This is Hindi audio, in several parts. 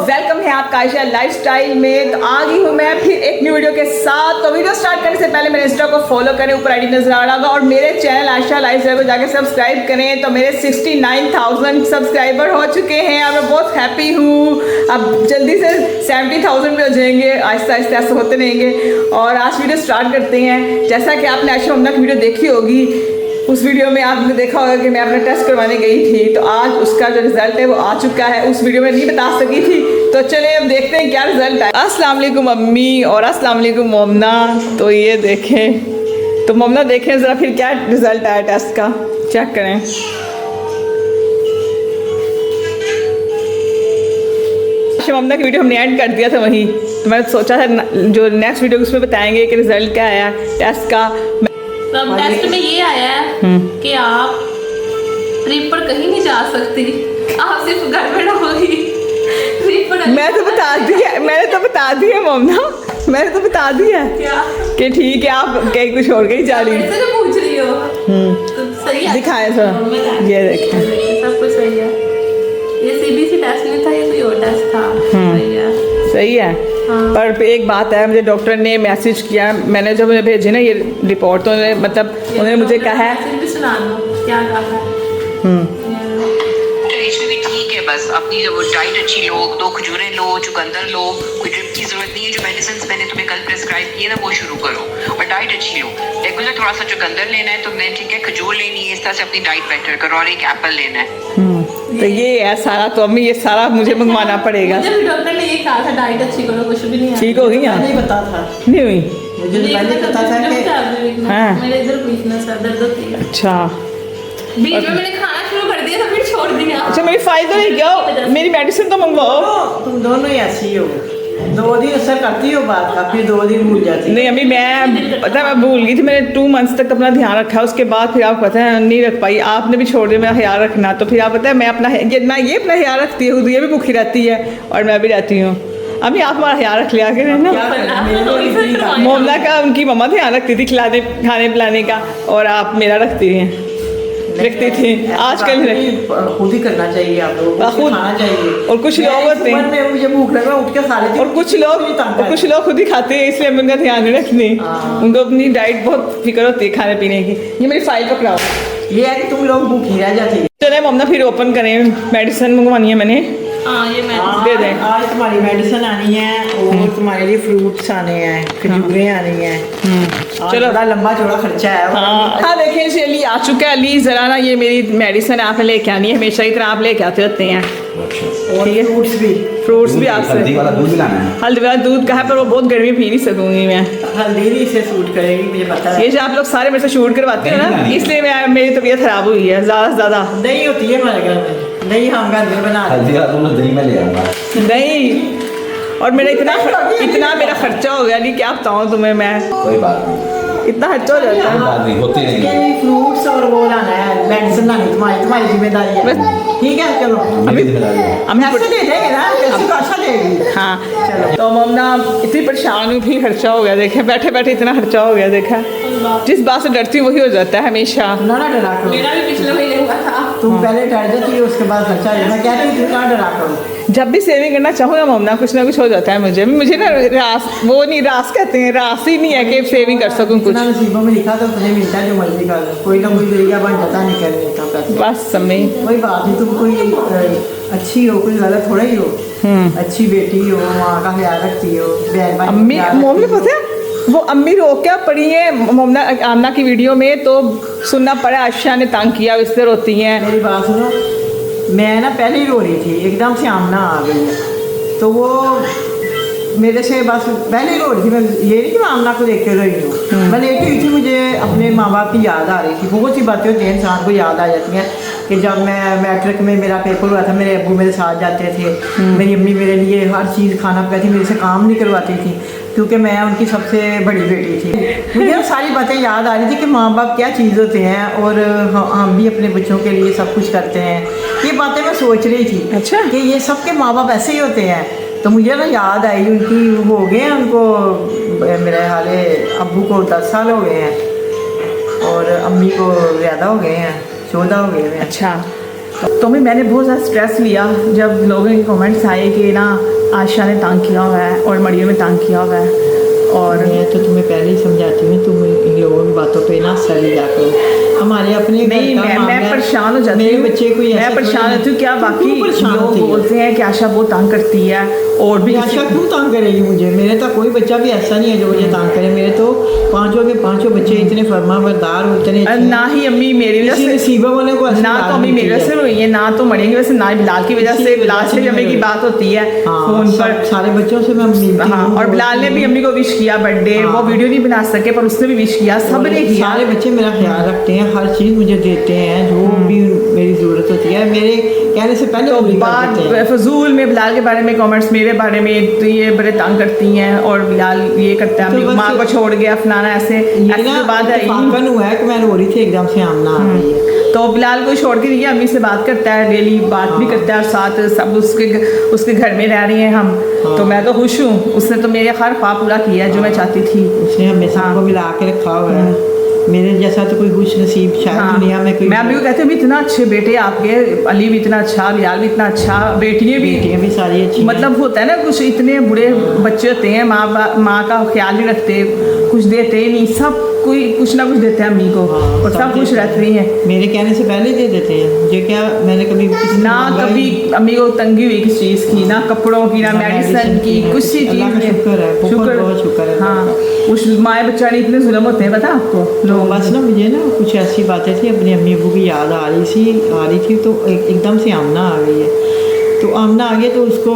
वेलकम है आपका आयशा लाइफस्टाइल में। तो आ गई हूँ मैं फिर एक न्यू वीडियो के साथ। तो वीडियो स्टार्ट करने से पहले मेरे इंस्टा को फॉलो करें, ऊपर आईडी नजर आ रहा होगा, और मेरे चैनल आयशा लाइफस्टाइल को जाके सब्सक्राइब करें। तो मेरे 69,000 सब्सक्राइबर हो चुके हैं और मैं बहुत हैप्पी हूँ। अब जल्दी से 70,000 पे हो जाएंगे, आहिस्ता आहिस्ता ऐसे होते रहेंगे। और आज वीडियो स्टार्ट करते हैं। जैसा कि आपने आयशा ममना की वीडियो देखी होगी, उस वीडियो में आपने देखा होगा कि मैं अपना टेस्ट करवाने गई थी। तो आज उसका जो रिजल्ट है वो आ चुका है। उस वीडियो में नहीं बता सकी थी, तो चलिए अब देखते हैं क्या रिजल्ट आया। अस्सलाम वालेकुम अम्मी और अस्सलाम वालेकुम मोमना। तो ये देखें, तो मोमना देखें ज़रा फिर क्या रिजल्ट आया टेस्ट का, चेक करें। मोमना की वीडियो हमने ऐड कर दिया था वहीं, तो मैंने सोचा था जो नेक्स्ट वीडियो उसमें बताएंगे कि रिजल्ट क्या आया टेस्ट का। तो टेस्ट में ये आया है कि आप ट्रिप पर कहीं नहीं जा सकती, आप सिर्फ घर में रहोगी। ट्रिप पर मैंने तो बता दिया मोमना, मैंने तो बता दिया क्या कि ठीक है आप कहीं कुछ और कहीं जा रही मेरे से जो पूछ रही हो तो सही है। दिखाए सर, ये देखें सब कुछ सही है। ये सीबीसी टेस्ट नहीं था, ये कोई और टेस्ट था। सही है, सही है। हाँ। पर एक बात है, मुझे डॉक्टर ने मैसेज किया, मैंने जब मुझे भेजे ना ये रिपोर्ट, तो मतलब उन्होंने मुझे कहा है भी सुना दो क्या कहा है। भी ठीक है, बस अपनी जो डाइट अच्छी लो, 2 खजूरें लो, चुकंदर लो, कोई ड्रिप की जरूरत नहीं है। जो मेडिसिन मैंने तुम्हें कल प्रेस्क्राइब किए ना वो शुरू करो, और डाइट अच्छी लो। रेगुलर थोड़ा सा चुकंदर लेना है तुमने, ठीक है, खजूर लेनी है, इस तरह से अपनी डाइट बेटर करो, और एक एप्पल लेना है। तो ये है सारा। तो अम्मी ये सारा मुझे मंगवाना पड़ेगा। मुझे भी डॉक्टर ने ये कहा था डाइट अच्छी करो, कुछ भी नहीं ठीक हो गई? नहीं पता था, नहीं हुई? मुझे पहले पता था कि हाँ। मेरे इधर वीकनेस है, दर्द होती है। अच्छा, बीच में मैंने खाना शुरू कर दिया तो फिर छोड़ दिया। अच्छा मेरी फायदा नहीं क्या? मेरी मेडिसिन तो मंगवाओ। तुम दोनों ही ऐसी हो, 2 दिन असर करती हो बात का, फिर 2 दिन भूल जाती हो। नहीं अभी मैं पता है मैं भूल गई थी। मैंने 2 मंथ्स तक अपना ध्यान रखा, उसके बाद फिर आप पता है नहीं रख पाई। आपने भी छोड़ दिया मेरा ख्याल रखना, तो फिर आप पता है मैं अपना ये ना ये अपना ख्याल रखती हूँ, ये भी भूखी रहती है और मैं भी रहती हूँ। अभी आप हमारा ख्याल रख लिया करें ना। क्या करना, मेरे को इतनी काम। मोमना का उनकी मम्मा ध्यान रखती थी खिलाने खाने पिलाने का, और आप मेरा रखती हैं रखती थी। आजकल खुद ही करना चाहिए, आप लोगों को खुद खाना चाहिए। और कुछ लोग होते हैं, में मुझे भूख लगा उठ के खा लेती हूँ, और कुछ लोग खुद ही खाते हैं, इसलिए हम उनका ध्यान नहीं रखते। उनको अपनी डाइट बहुत फिक्र होती है खाने पीने की। ये मेरी फाइल पकड़ाओ। ये है कि तुम लोग भूखी रह जाती है। चले मम्मा फिर ओपन करें। मेडिसिन मंगवानी है मैंने। हाँ ये मैं दे दें। आज तुम्हारी मेडिसिन आनी है और तुम्हारे लिए फ्रूट्स आने हैं, खजूरें आनी हैं। चलो। बड़ा लंबा चौड़ा खर्चा है। हाँ देखें जी, अली आ चुका है। अली जरा ना ये मेरी मेडिसिन आपने लेके आनी है, हमेशा की तरह आप लेके आते होते हैं। और ठीक है, फ्रूट्स भी आपसे। हल्दी वाला दूध भी लाना है। हल्दी वाला दूध का है, पर वो बहुत गर्मी पी नहीं सकूंगी मैं। हल्दी नहीं इसे सूट करेगी, मुझे पता है। ये जो आप लोग सारे मेरे से शूट करवाते हो ना, इसलिए मेरी तबीयत खराब हुई है ज़्यादा से ज़्यादा। नहीं होती है हमारे घर में, नहीं हम घर में बना हल्दी वाला दूध दही में ले आऊंगा। नहीं, और मेरा इतना मेरा खर्चा हो गया नहीं, क्या बताऊँ तुम्हें मैं। कोई बात नहीं, इतना खर्चा हो जाता है। कोई बात नहीं, होती नहीं है। फ्रूट्स और वो लाना है, मेडिसिन लानी तुम्हारी जिम्मेदारी है। ठीक है चलो, मेरी जिम्मेदारी है। पैसे दे देंगे ना, पैसे तो अच्छा देगी। हाँ चलो। तो मम्मा इतनी परेशान हुई, भी खर्चा हो गया। देखे बैठे बैठे इतना खर्चा हो गया। देखा जिस बात से डरती हूँ वही हो जाता है हमेशा। ना डरा करो, मेरा भी पिछले महीने हुआ था। तुम पहले डर जाती हो, उसके बाद खर्चा हो। मैं कहती हूँ तुम ना डरा करो। जब भी सेविंग करना चाहूँ ना मम्मा, कुछ ना कुछ हो जाता है मुझे ना रास कहते हैं, रास ही नहीं है कि सेविंग कर सकूँ कुछ। जितना नसीबों में लिखा तो तुम्हें मिलता है, जो मर्जी कर लो, कोई ना कोई तरीका बन जाता है निकलने का पैसे। बस समय कोई बात नहीं, तुम कोई अच्छी हो, कोई गलत थोड़ा ही हो। अच्छी बेटी हो, माँ का ख्याल रखती हो, बहन भाई अम्मी मम्मी पता है वो अम्मी रो क्या पड़ी है मोमना आमना की वीडियो में, तो सुनना पड़ा आयशा ने तंग किया, इससे रोती हैं। मेरी बात सुनो, मैं ना पहले ही रो रही थी, एकदम से आमना आ गई है, तो वो मेरे से बस पहले ही रो रही थी। मैं ये नहीं कि मैं आमना को देख के रोई हूँ, मैं लेटी हुई थी, मुझे अपने माँ बाप की याद आ रही थी। बहुत सी बातें होती हैं इंसान को याद आ जाती हैं कि जब मैं मैट्रिक में मेरा पेपर हुआ था, मेरे अब्बू मेरे साथ जाते थे, मेरी अम्मी मेरे लिए हर चीज़ खाना पकाती, मेरे से काम नहीं करवाती थी क्योंकि मैं उनकी सबसे बड़ी बेटी थी। मुझे सारी बातें याद आ रही थी कि माँ बाप क्या चीज़ होते हैं, और हम भी अपने बच्चों के लिए सब कुछ करते हैं। ये बातें मैं सोच रही थी। अच्छा। कि ये सबके माँ बाप ऐसे ही होते हैं। तो मुझे ना याद आई उनकी, वो हो गए हैं उनको, मेरे हाले अब्बू को 10 साल हो गए हैं और अम्मी को ज़्यादा हो गए हैं, 14 हो गए हैं। अच्छा, तो मैंने बहुत ज़्यादा स्ट्रेस लिया जब लोगों के कमेंट्स आए कि ना आशा ने तंग किया हुआ है और मरियम ने तंग किया हुआ है। और मैं तो तुम्हें पहले ही समझाती हूँ, तुम इन लोगों की बातों पे ना सड़ी जाकर। हमारे अपने घर नहीं, का मैं मामला है। परेशान हो जाती मेरे हूँ, बच्चे को मैं परेशान होती हूँ। क्या बाकी लोग बोलते हैं कि आशा बहुत तंग करती है और भी आशा क्यों तंग करेगी मुझे? मेरे तो कोई बच्चा भी ऐसा नहीं है जो मुझे तंग करे। मेरे तो पांचों के पांचों बच्चे इतने फरमाबरदार और इतने अच्छे हैं। ना ही अम्मी मेरी वजह किसी से, नसीबा वाले को ऐसी ना तो अम्मी मेरी वजह से रोई है, ना तो मरियम की वजह से, ना बिलाल की वजह से। बिलाल से भी अम्मी की बात होती है फोन पर। सारे बच्चों से मैं मिलती हाँ, हूँ। और बिलाल ने भी अम्मी को विश किया बर्थडे। वो वीडियो नहीं बना सके पर उसने भी विश किया, सब ने किया। सारे बच्चे मेरा ख्याल रखते हैं, हर चीज़ मुझे देते हैं, जो भी मेरी ज़रूरत होती है मेरे कहने से पहले तो पूरी कर बात देते हैं। फजूल में बिलाल के बारे में कमेंट्स, मेरे बारे में तो ये बड़े तंग करती हैं और बिलाल ये करता है, तो अम्मी बस माँ को छोड़ गया फलाना, ऐसे ये ऐसी ना तो बात है ही। इत्तेफाकन हुआ है कि मैं रो रही थी, एकदम से आमना आ गई है। तो बिलाल को छोड़ के नहीं, अम्मी से बात करता है, डेली बात भी करता है और साथ सब उसके घर में रह रही हैं हम। तो मैं तो खुश हूँ, उसने तो मेरे हर ख्वाब पूरा किया है जो मैं चाहती थी। उसने हमें सबको मिला के रखा हुआ है। मेरे जैसा तो कोई खुश नसीब शायद दुनिया में कोई। मैं अभी को कहती हूँ इतना अच्छे बेटे आपके, अली भी इतना अच्छा, बिलाल भी इतना अच्छा, बेटियाँ भी सारी अच्छी मतलब होता है ना, कुछ इतने बुरे बच्चे होते हैं माँ का ख्याल नहीं रखते, कुछ देते ही नहीं, सब कोई कुछ ना कुछ देते हैं अम्मी को और सब खुश रहती हैं। मेरे कहने से पहले दे देते हैं मुझे। क्या मैंने कभी ना कभी अम्मी को तंगी हुई किस चीज़ की, ना कपड़ों की, ना मेडिसिन की, कुछ सी चीज़ में। शुक्र है, बहुत शुक्र है। हाँ, उस माए बच्चा ने इतने जुल्म होते हैं, पता आपको लोग। बस ना मुझे ना कुछ ऐसी बातें थी, अपनी अम्मी अबू की याद आ रही थी तो एकदम से आमना आ गई है। तो आमना आ गई तो उसको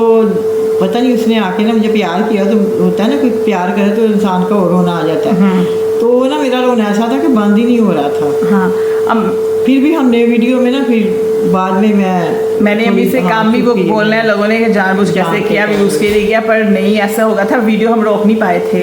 पता नहीं, उसने आके ना मुझे प्यार किया। तो होता है ना, कोई प्यार करे तो इंसान का और रोना आ जाता है। तो ना मेरा रोना ऐसा था कि बंद ही नहीं हो रहा था। हाँ, अब फिर भी हमने वीडियो में ना, फिर बाद में मैंने अम्मी से काम भी को बोलना है लोगों ने कि जानबूझ कैसे किया, व्यूज़ के लिए किया, पर नहीं ऐसा होगा था, वीडियो हम रोक नहीं पाए थे,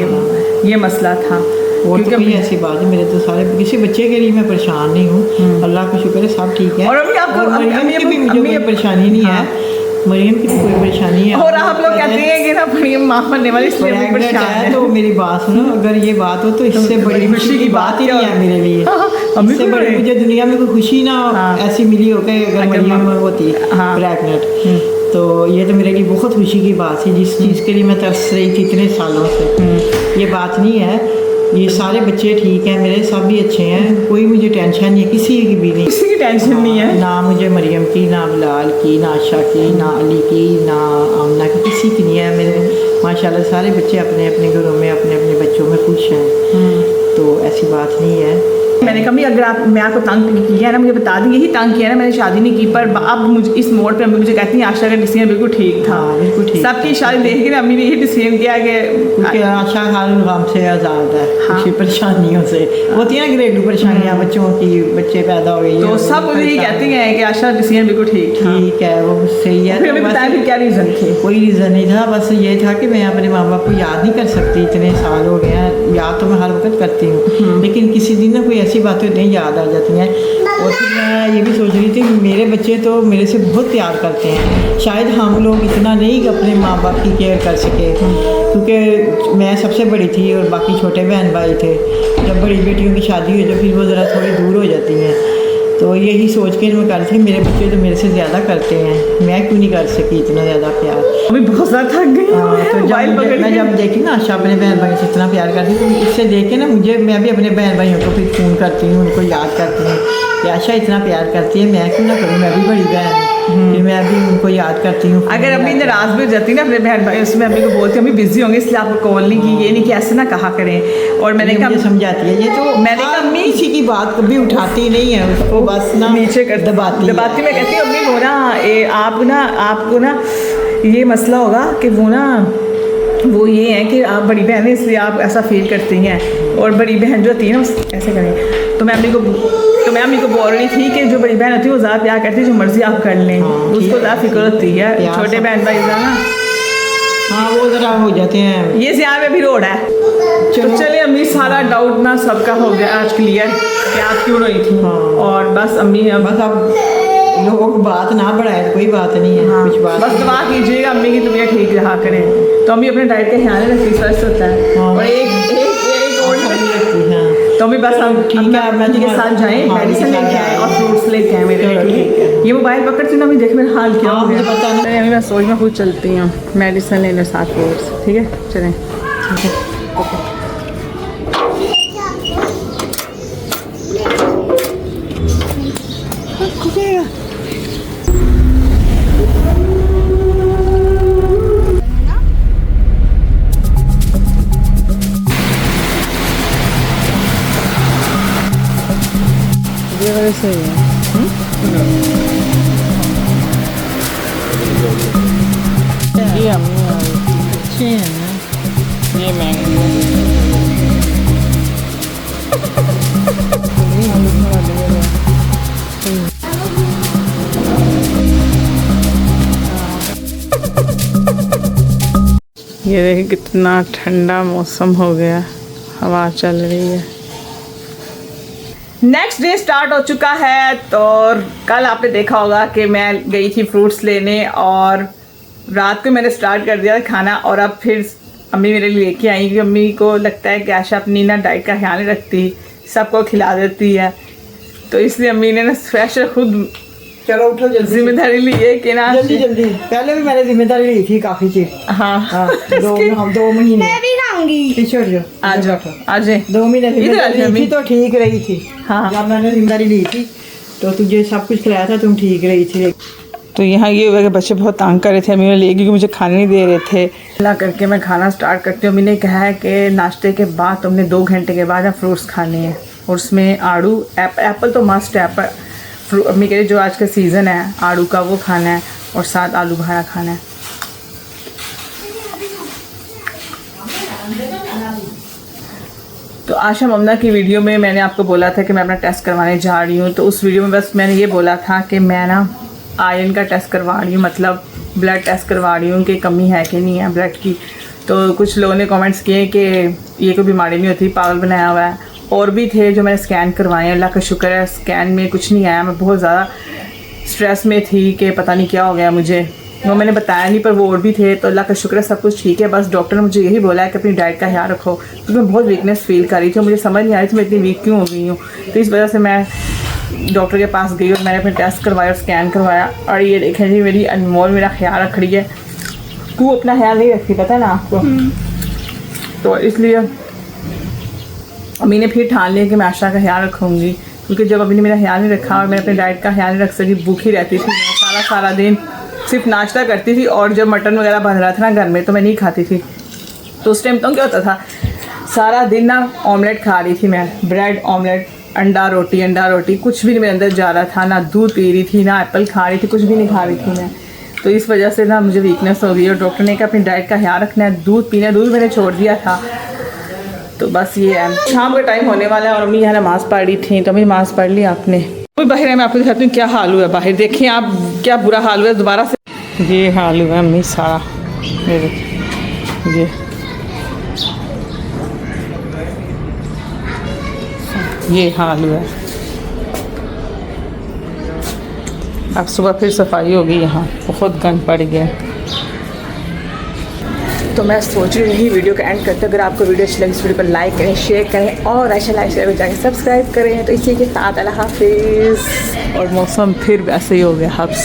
ये मसला था। और तो कोई ऐसी बात है, मेरे तो सारे किसी बच्चे के लिए मैं परेशान नहीं हूँ, अल्लाह का शुक्र है, सब ठीक है। और अभी आपको मरियम की भी मुझे कोई परेशानी नहीं है, मरियम की कोई परेशानी है। और आप लोग कहते हैं कि ना मरियम माँ बनने वाली, इसलिए परेशान है। तो मेरी बात सुनो, अगर ये बात हो तो इससे बड़ी खुशी की बात ही नहीं है मेरे लिए। इससे बड़ी मुझे दुनिया में कोई खुशी ना ऐसी मिली हो कि अगर मरियम होती प्रेग्नेंट, तो ये तो मेरे लिए बहुत खुशी की बात है, जिस चीज़ के लिए मैं तरस रही थी इतने सालों से। ये बात नहीं है, ये सारे बच्चे ठीक हैं मेरे, सब भी अच्छे हैं, कोई मुझे टेंशन नहीं है, किसी की भी नहीं, किसी की टेंशन नहीं है। ना मुझे मरियम की, ना बिलाल की, ना आशा की, ना अली की, ना आमना की, किसी की नहीं है। मेरे माशाल्लाह सारे बच्चे अपने अपने घरों में अपने अपने बच्चों में खुश हैं, तो ऐसी बात नहीं है। मैंने कहा भी अगर मैं आपको तंग किया है ना, मुझे बता दी, यही तंग किया है ना, मैंने शादी नहीं की। पर अब मुझे इस मोड़ पे अम्मी मुझे कहती हैं आशा का डिसीजन बिल्कुल ठीक था। बिल्कुल ठीक। सबकी शादी देख के ना अम्मी ने यही डिसीजन किया कि क्योंकि आशा हर गम से आज़ाद है, किसी परेशानियों से होती है ना, घरेलू परेशानियाँ बच्चों की, बच्चे पैदा हो गए, तो सब मुझे यही कहती हैं कि आशा डिसीजन बिल्कुल ठीक था। ठीक है, वो सही है। फिर हमें बताया फिर क्या रीज़न थे? कोई रीज़न नहीं था, बस ये था कि मैं अपने माँ बाप को याद नहीं कर सकती, इतने साल हो गए हैं, याद तो मैं हर वक्त करती हूँ, लेकिन किसी दिन ना कोई ऐसी बातें नहीं याद आ जाती हैं। और फिर मैं ये भी सोच रही थी कि मेरे बच्चे तो मेरे से बहुत प्यार करते हैं, शायद हम लोग इतना नहीं अपने माँ बाप की केयर कर सके, क्योंकि मैं सबसे बड़ी थी और बाकी छोटे बहन भाई थे। जब बड़ी बेटियों की शादी हुई तो फिर वो ज़रा थोड़ी दूर हो जाती हैं, तो यही सोच के मैं कर रही थी मेरे बच्चे तो मेरे से ज़्यादा करते हैं, मैं क्यों नहीं कर सकी इतना ज़्यादा प्यार। अभी बहुत ज़्यादा थक गई। तो जब देखी ना आशा अपने बहन भाई से इतना प्यार करती, तो इससे देख के ना मैं भी अपने बहन भाइयों को फिर फ़ोन करती हूँ, उनको याद करती हूँ कि आशा इतना प्यार करती है, मैं क्यों ना करूँ, मैं भी बड़ी बहन हूँ, फिर मैं भी उनको याद करती हूँ। अगर अम्मी नाराज़ भी हो जाती ना अपने बहन भाई, उसमें अम्मी को बोलती अम्मी बिजी होंगे इसलिए आपको कॉल नहीं की, ये नहीं कि ऐसे ना कहा करें। और मैंने कहा समझाती है, ये तो मैंने कहा अम्मी किसी की बात कभी उठाती नहीं है, उसको बस ना नीचे कर दबाती। मैं कहती हूँ अम्मी वो ना आपको ना ये मसला होगा कि वो ये है कि आप बड़ी बहन है इसलिए आप ऐसा फील करती हैं, और बड़ी बहन जो होती है ना ऐसे करें। तो मैं अम्मी को बोल रही थी कि जो बड़ी बहन होती है वो ज़्यादा प्यार करती है, जो मर्जी आप कर लें, उसको ज़्यादा फिक्र होती है, छोटे बहन भाई ज़्यादा हाँ वो ज़रा हो जाते हैं। ये ज़्यादा में भी रोड है। तो चलिए अम्मी, सारा डाउट ना सबका हो गया आज क्लियर कि आप क्यों रही थी। और बस अम्मी बस अब लोगों को बात ना बढ़ाए, कोई बात नहीं है। हाँ, कुछ बात बस दुआ कीजिएगा अम्मी की तबीयत ठीक रहा करें, तो अम्मी अपने डाइट का ख्याल रखती, स्वस्थ होता है। और एक और रखती है। तो अभी बस हम ठीक है, अपना के साथ जाएं, हाँ, मेडिसिन ठीक है। लेके आए और फ्रूट्स लेके आए मेरे चलो, लिए। ठीक है। ये मोबाइल पकड़ती हूँ ना, अभी देख मेरा हाल क्या हाँ, हो गया। मुझे पता नहीं। अभी मैं सोच में खुद चलती हूँ, मेडिसिन लेने साथ फ्रूट्स। ठीक है, चलें। ठीक है, ओके। ये वाले सही है। ये अम्मी आ रही अच्छी है ना, ये महंगी ये देखिए कितना ठंडा मौसम हो गया, हवा चल रही है। नेक्स्ट डे स्टार्ट हो चुका है। तो कल आपने देखा होगा कि मैं गई थी फ्रूट्स लेने और रात को मैंने स्टार्ट कर दिया खाना, और अब फिर अम्मी मेरे लिए लेके आई क्योंकि अम्मी को लगता है कि आशा अपनी ना डाइट का ख्याल नहीं रखती, सबको खिला देती है। तो इसलिए अम्मी ने ना स्पेशल खुद चलो उठो जल्दी, जिम्मेदारी ली है कि ना जल्दी जल्दी। पहले भी मैंने जिम्मेदारी ली थी काफी चीज। हाँ हाँ, 2 महीने मैं भी खाऊंगी। पीछे हट जाओ, आ जाओ, आ जाए 2 महीने इधर आ जिम्मेदारी जाओ ली थी अम्मी। तो ठीक रही थी। हाँ। जब मैंने जिम्मेदारी ली थी तो तुझे सब कुछ खिलाया था, तुम ठीक रही थी। तो यहाँ ये हुआ कि बच्चे बहुत तंग कर रहे थे अम्मी ले, क्योंकि मुझे खाने नहीं दे रहे थे। अल्लाह करके मैं खाना स्टार्ट करती हूँ। अम्मी ने कहा है कि नाश्ते के बाद तुमने 2 घंटे के बाद फ्रूट्स खाने हैं, और उसमें आड़ू एप्पल तो मस्ट है। अम्मी कह रही जो आज का सीज़न है आड़ू का वो खाना है, और साथ आलू बखारा खाना है। तो आशा ममना की वीडियो में मैंने आपको बोला था कि मैं अपना टेस्ट करवाने जा रही हूँ। तो उस वीडियो में बस मैंने ये बोला था कि मैं ना आयरन का टेस्ट करवा रही हूँ, मतलब ब्लड टेस्ट करवा रही हूँ कि कमी है कि नहीं है ब्लड की। तो कुछ लोगों ने कमेंट्स किए कि ये कोई बीमारी नहीं होती, पागल बनाया हुआ है। और भी थे जो मैंने स्कैन करवाए, अल्लाह का शुक्र है स्कैन में कुछ नहीं आया। मैं बहुत ज़्यादा स्ट्रेस में थी कि पता नहीं क्या हो गया मुझे, वो मैंने बताया नहीं, पर वो और भी थे। तो अल्लाह का शुक्र है सब कुछ ठीक है। बस डॉक्टर ने मुझे यही बोला है कि अपनी डाइट का ख्याल रखो, क्योंकि मैं बहुत वीकनेस फील कर रही थी। मुझे समझ नहीं आ रही थी मैं इतनी वीक क्यों हो गई हूँ। तो इस वजह से मैं डॉक्टर के पास गई और मैंने अपने टेस्ट करवाया और स्कैन करवाया। और ये देखें जी मेरी अनमोल मेरा ख्याल रख रही है। तू अपना ख्याल नहीं रखती, पता है ना आपको। तो इसलिए अम्मी ने फिर ठान लिया कि मैं आशा का ख्याल रखूँगी, क्योंकि जब अभी ने मेरा ख्याल नहीं रखा और मैं अपनी डाइट का ख्याल नहीं रख सकी, भूखी रहती थी मैं सारा दिन, सिर्फ नाश्ता करती थी। और जब मटन वगैरह बन रहा था ना घर में तो मैं नहीं खाती थी। तो उस टाइम तो क्या होता था, सारा दिन ना ऑमलेट खा रही थी मैं, ब्रेड ऑमलेट, अंडा रोटी, कुछ भी नहीं मेरे अंदर जा रहा था। ना दूध पी रही थी, ना एप्पल खा रही थी, कुछ भी नहीं खा रही थी मैं। तो इस वजह से ना मुझे वीकनेस हो गई और डॉक्टर ने कहा अपनी डाइट का ख्याल रखना है, दूध पीना है, दूध मैंने छोड़ दिया था। तो बस ये है, शाम का टाइम होने वाला है और अम्मी यहाँ नमाज़ पढ़ रही थी। तो अम्मी नमाज़ पढ़ ली आपने। कोई बाहर है, मैं आपको दिखाती हूँ क्या हाल हुआ है बाहर। देखें आप क्या बुरा हाल हुआ है दोबारा से। ये हाल हुआ है अम्मी सारा, ये देखिए ये हाल हुआ है। अब सुबह फिर सफाई होगी, यहाँ बहुत गंद पड़ गया। तो मैं सोच रही हूँ वीडियो का एंड करते, अगर आपको वीडियो अच्छी लगी इस वीडियो पर लाइक करें, शेयर करें और ऐसा लाइक शेयर जाकर सब्सक्राइब करें। तो इसी के साथ अल्लाह हाफिज़। और मौसम फिर वैसे ही हो गया हब्स।